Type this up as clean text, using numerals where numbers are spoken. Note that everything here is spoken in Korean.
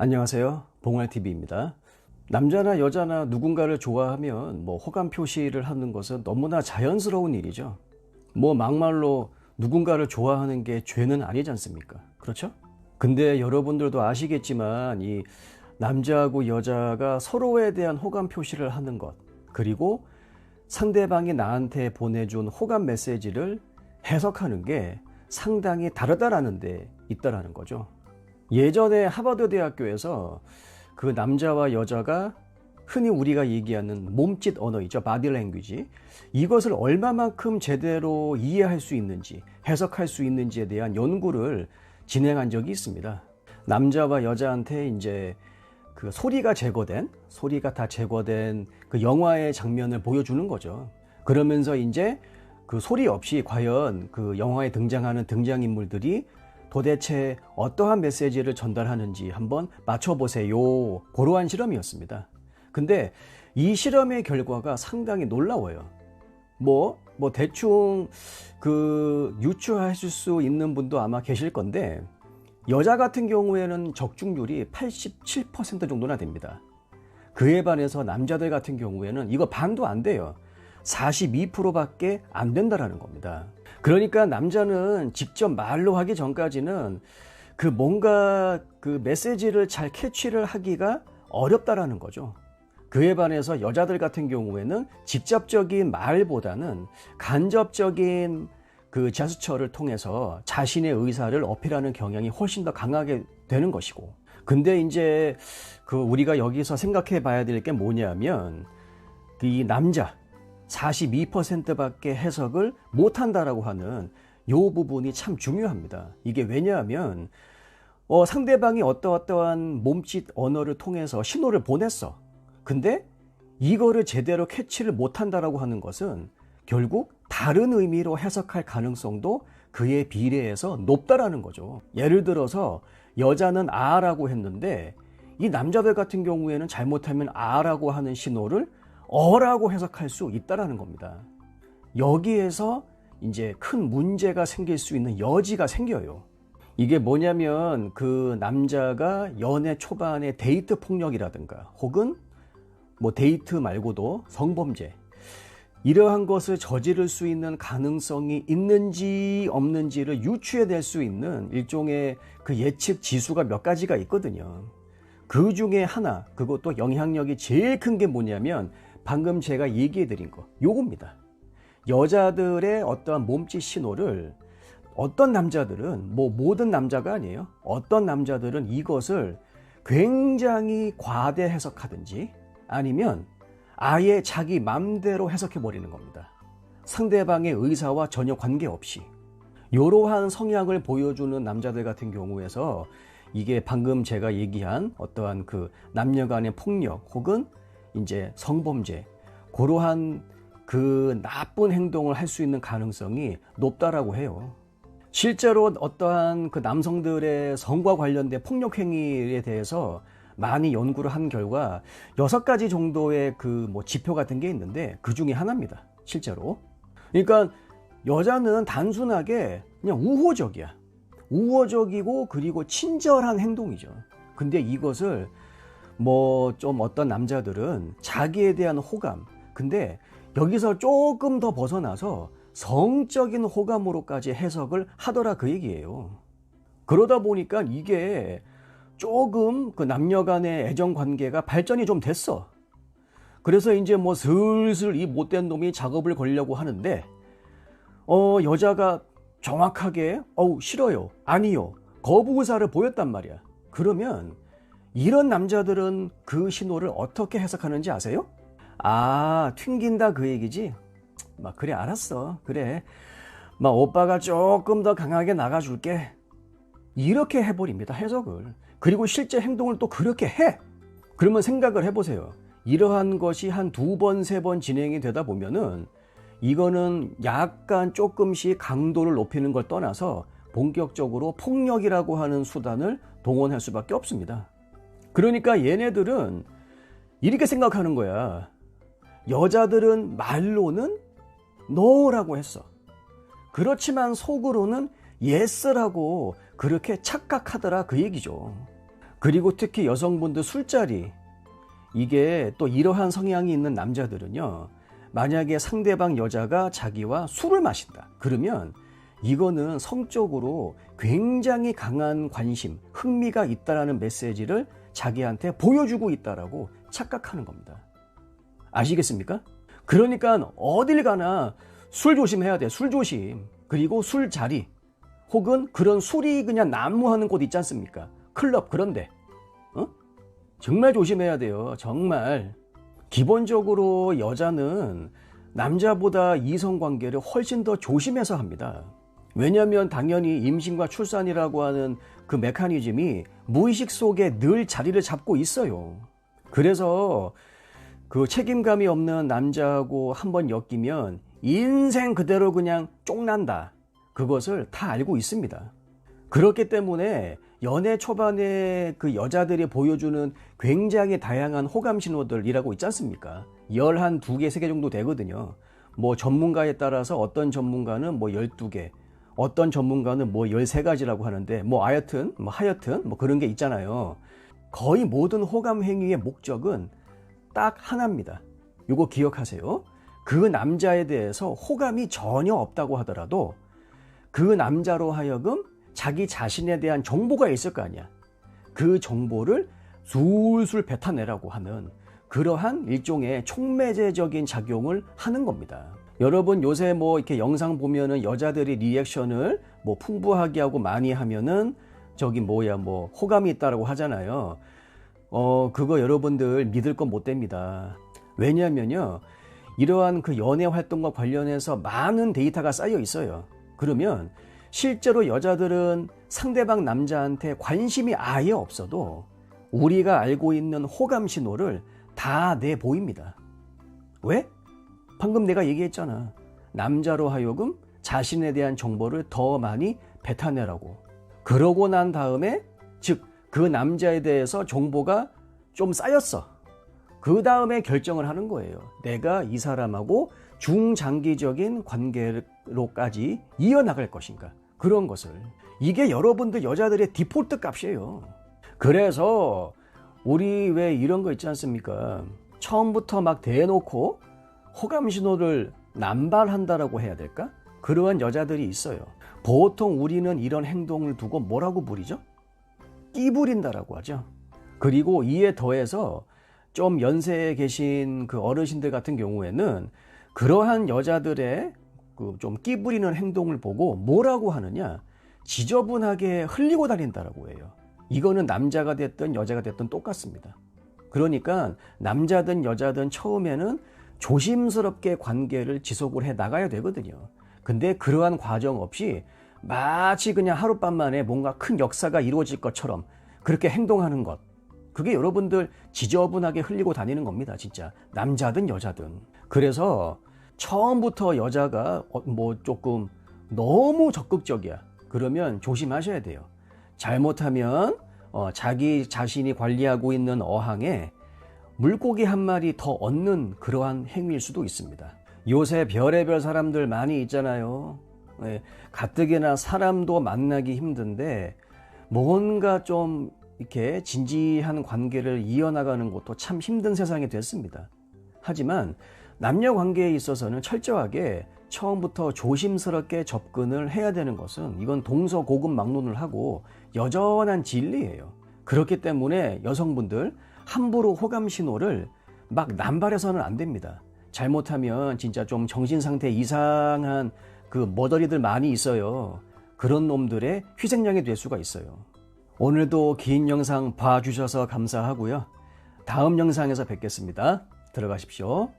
안녕하세요. 봉알TV입니다. 남자나 여자나 누군가를 좋아하면 호감 표시를 하는 것은 너무나 자연스러운 일이죠. 막말로 누군가를 좋아하는 게 죄는 아니지 않습니까? 그렇죠? 근데 여러분들도 아시겠지만 이 남자하고 여자가 서로에 대한 호감 표시를 하는 것, 그리고 상대방이 나한테 보내준 호감 메시지를 해석하는 게 상당히 다르다라는 데 있다라는 거죠. 예전에 하버드 대학교에서 그 남자와 여자가 흔히 우리가 얘기하는 몸짓 언어이죠. 바디 랭귀지. 이것을 얼마만큼 제대로 이해할 수 있는지, 해석할 수 있는지에 대한 연구를 진행한 적이 있습니다. 남자와 여자한테 이제 그 소리가 다 제거된 그 영화의 장면을 보여주는 거죠. 그러면서 이제 그 소리 없이 과연 그 영화에 등장하는 등장인물들이 도대체 어떠한 메시지를 전달하는지 한번 맞춰보세요. 그러한 실험이었습니다. 근데 이 실험의 결과가 상당히 놀라워요. 대충 유추하실 수 있는 분도 아마 계실 건데, 여자 같은 경우에는 적중률이 87% 정도나 됩니다. 그에 반해서 남자들 같은 경우에는 이거 반도 안 돼요. 42%밖에 안 된다라는 겁니다. 그러니까 남자는 직접 말로 하기 전까지는 뭔가 그 메시지를 잘 캐치를 하기가 어렵다라는 거죠. 그에 반해서 여자들 같은 경우에는 직접적인 말보다는 간접적인 그 제스처를 통해서 자신의 의사를 어필하는 경향이 훨씬 더 강하게 되는 것이고, 근데 이제 우리가 여기서 생각해 봐야 될 게 뭐냐면, 이 남자 42%밖에 해석을 못한다라고 하는 이 부분이 참 중요합니다. 이게 왜냐하면 상대방이 어떠한 몸짓 언어를 통해서 신호를 보냈어. 근데 이거를 제대로 캐치를 못한다라고 하는 것은 결국 다른 의미로 해석할 가능성도 그에 비례해서 높다라는 거죠. 예를 들어서 여자는 아라고 했는데 이 남자들 같은 경우에는 잘못하면 아라고 하는 신호를 어라고 해석할 수 있다라는 겁니다. 여기에서 이제 큰 문제가 생길 수 있는 여지가 생겨요. 이게 뭐냐면 그 남자가 연애 초반에 데이트 폭력이라든가 혹은 데이트 말고도 성범죄, 이러한 것을 저지를 수 있는 가능성이 있는지 없는지를 유추해낼 수 있는 일종의 그 예측 지수가 몇 가지가 있거든요. 그 중에 하나, 그것도 영향력이 제일 큰 게 뭐냐면 방금 제가 얘기해 드린 거, 요겁니다. 여자들의 어떠한 몸짓 신호를 어떤 남자들은, 모든 남자가 아니에요. 어떤 남자들은 이것을 굉장히 과대 해석하든지 아니면 아예 자기 맘대로 해석해 버리는 겁니다. 상대방의 의사와 전혀 관계없이. 이러한 성향을 보여주는 남자들 같은 경우에서 이게 방금 제가 얘기한 어떠한 그 남녀 간의 폭력 혹은 이제 성범죄, 그러한 그 나쁜 행동을 할 수 있는 가능성이 높다라고 해요. 실제로 어떠한 그 남성들의 성과 관련된 폭력 행위에 대해서 많이 연구를 한 결과 6가지 정도의 지표 같은 게 있는데 그 중에 하나입니다. 실제로. 그러니까 여자는 단순하게 그냥 우호적이야. 우호적이고 그리고 친절한 행동이죠. 근데 이것을 좀 어떤 남자들은 자기에 대한 호감, 근데 여기서 조금 더 벗어나서 성적인 호감으로까지 해석을 하더라, 그 얘기예요. 그러다 보니까 이게 조금 그 남녀 간의 애정 관계가 발전이 좀 됐어. 그래서 이제 슬슬 이 못된 놈이 작업을 걸려고 하는데 여자가 정확하게 싫어요, 아니요, 거부 의사를 보였단 말이야. 그러면 이런 남자들은 그 신호를 어떻게 해석하는지 아세요? 아, 튕긴다 그 얘기지? 그래, 알았어. 그래. 오빠가 조금 더 강하게 나가줄게. 이렇게 해버립니다, 해석을. 그리고 실제 행동을 또 그렇게 해. 그러면 생각을 해보세요. 이러한 것이 한 2번, 3번 진행이 되다 보면은 이거는 약간 조금씩 강도를 높이는 걸 떠나서 본격적으로 폭력이라고 하는 수단을 동원할 수밖에 없습니다. 그러니까 얘네들은 이렇게 생각하는 거야. 여자들은 말로는 no라고 했어. 그렇지만 속으로는 yes라고 그렇게 착각하더라, 그 얘기죠. 그리고 특히 여성분들 술자리, 이게 또 이러한 성향이 있는 남자들은요, 만약에 상대방 여자가 자기와 술을 마신다 그러면 이거는 성적으로 굉장히 강한 관심, 흥미가 있다라는 메시지를 자기한테 보여주고 있다라고 착각하는 겁니다. 아시겠습니까? 그러니까 어딜 가나 술 조심해야 돼. 술 조심. 그리고 술자리 혹은 그런 술이 그냥 난무하는 곳 있지 않습니까? 클럽 그런데 정말 조심해야 돼요. 정말. 기본적으로 여자는 남자보다 이성관계를 훨씬 더 조심해서 합니다. 왜냐하면 당연히 임신과 출산이라고 하는 그 메커니즘이 무의식 속에 늘 자리를 잡고 있어요. 그래서 그 책임감이 없는 남자하고 한번 엮이면 인생 그대로 그냥 쪽난다. 그것을 다 알고 있습니다. 그렇기 때문에 연애 초반에 그 여자들이 보여주는 굉장히 다양한 호감 신호들이라고 있지 않습니까? 12개, 3개 정도 되거든요. 뭐 전문가에 따라서 어떤 전문가는 뭐 12개, 어떤 전문가는 뭐 13가지라고 하는데 하여튼 그런 게 있잖아요. 거의 모든 호감 행위의 목적은 딱 하나입니다. 이거 기억하세요. 그 남자에 대해서 호감이 전혀 없다고 하더라도 그 남자로 하여금 자기 자신에 대한 정보가 있을 거 아니야. 그 정보를 술술 뱉어내라고 하는 그러한 일종의 촉매제적인 작용을 하는 겁니다. 여러분 요새 뭐 이렇게 영상 보면은 여자들이 리액션을 뭐 풍부하게 하고 많이 하면은 호감이 있다라고 하잖아요. 그거 여러분들 믿을 건 못 됩니다. 왜냐하면요, 이러한 그 연애 활동과 관련해서 많은 데이터가 쌓여 있어요. 그러면 실제로 여자들은 상대방 남자한테 관심이 아예 없어도 우리가 알고 있는 호감 신호를 다 내보입니다. 왜? 방금 내가 얘기했잖아. 남자로 하여금 자신에 대한 정보를 더 많이 뱉어내라고. 그러고 난 다음에 즉 그 남자에 대해서 정보가 좀 쌓였어. 그 다음에 결정을 하는 거예요. 내가 이 사람하고 중장기적인 관계로까지 이어나갈 것인가. 그런 것을. 이게 여러분들 여자들의 디폴트 값이에요. 그래서 우리 왜 이런 거 있지 않습니까? 처음부터 막 대놓고 호감 신호를 남발한다라고 해야 될까? 그러한 여자들이 있어요. 보통 우리는 이런 행동을 두고 뭐라고 부리죠? 끼부린다라고 하죠. 그리고 이에 더해서 좀 연세에 계신 그 어르신들 같은 경우에는 그러한 여자들의 그 좀 끼부리는 행동을 보고 뭐라고 하느냐? 지저분하게 흘리고 다닌다라고 해요. 이거는 남자가 됐든 여자가 됐든 똑같습니다. 그러니까 남자든 여자든 처음에는 조심스럽게 관계를 지속을 해 나가야 되거든요. 근데 그러한 과정 없이 마치 그냥 하룻밤 만에 뭔가 큰 역사가 이루어질 것처럼 그렇게 행동하는 것, 그게 여러분들 지저분하게 흘리고 다니는 겁니다. 진짜 남자든 여자든. 그래서 처음부터 여자가 조금 너무 적극적이야. 그러면 조심하셔야 돼요. 잘못하면 자기 자신이 관리하고 있는 어항에 물고기 한 마리 더 얻는 그러한 행위일 수도 있습니다. 요새 별의별 사람들 많이 있잖아요. 가뜩이나 사람도 만나기 힘든데 뭔가 좀 이렇게 진지한 관계를 이어나가는 것도 참 힘든 세상이 됐습니다. 하지만 남녀 관계에 있어서는 철저하게 처음부터 조심스럽게 접근을 해야 되는 것은 이건 동서고금막론을 하고 여전한 진리예요. 그렇기 때문에 여성분들 함부로 호감 신호를 막 남발해서는 안 됩니다. 잘못하면 진짜 좀 정신상태 이상한 그 머저리들 많이 있어요. 그런 놈들의 희생양이 될 수가 있어요. 오늘도 긴 영상 봐주셔서 감사하고요. 다음 영상에서 뵙겠습니다. 들어가십시오.